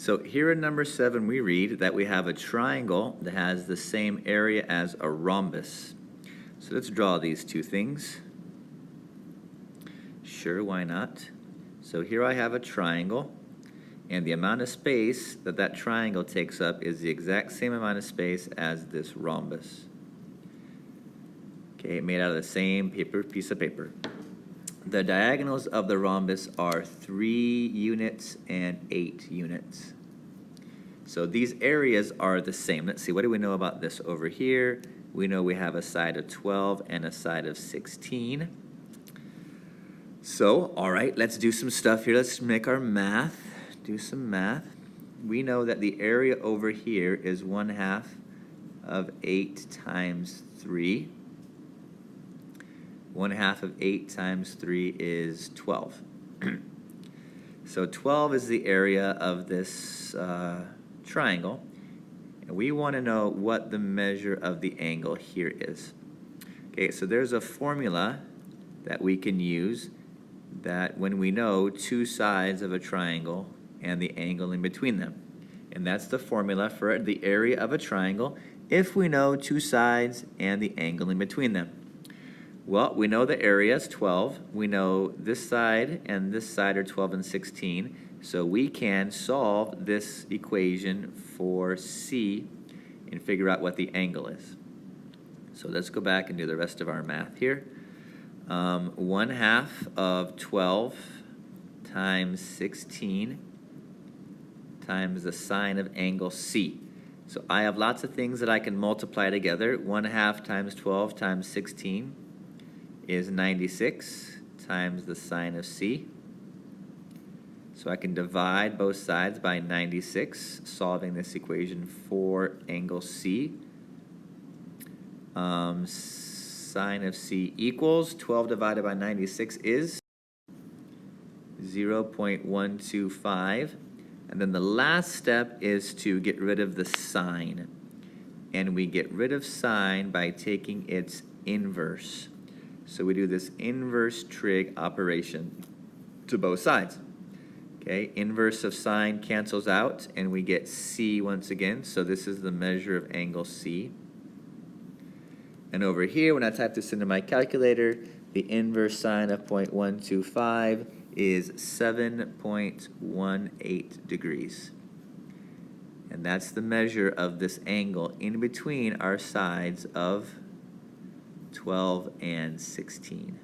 So here in number 7, we read that we have a triangle that has the same area as a rhombus. So let's draw these two things. Sure, why not? So here I have a triangle, and the amount of space that that triangle takes up is the exact same amount of space as this rhombus. Okay, made out of the same piece of paper. The diagonals of the rhombus are 3 units and 8 units. So these areas are the same. Let's see, what do we know about this over here? We know we have a side of 12 and a side of 16. So, all right, let's do some stuff here. Let's make our math, do some math. We know that the area over here is 1/2 of 8 times 3. 1/2 of 8 times 3 is 12. So 12 is the area of this triangle. And we want to know what the measure of the angle here is. Okay, so there's a formula that we can use that when we know two sides of a triangle and the angle in between them. And that's the formula for the area of a triangle if we know two sides and the angle in between them. Well, we know the area is 12. We know this side and this side are 12 and 16. So we can solve this equation for C and figure out what the angle is. So let's go back and do the rest of our math here. 1/2 of 12 times 16 times the sine of angle C. So I have lots of things that I can multiply together. 1/2 times 12 times 16 is 96 times the sine of C. So I can divide both sides by 96, solving this equation for angle C. Sine of C equals 12 divided by 96 is 0.125. And then the last step is to get rid of the sine. And we get rid of sine by taking its inverse. So we do this inverse trig operation to both sides. Okay, inverse of sine cancels out, and we get C once again. So this is the measure of angle C. And over here, when I type this into my calculator, the inverse sine of 0.125 is 7.18 degrees. And that's the measure of this angle in between our sides of 12 and 16.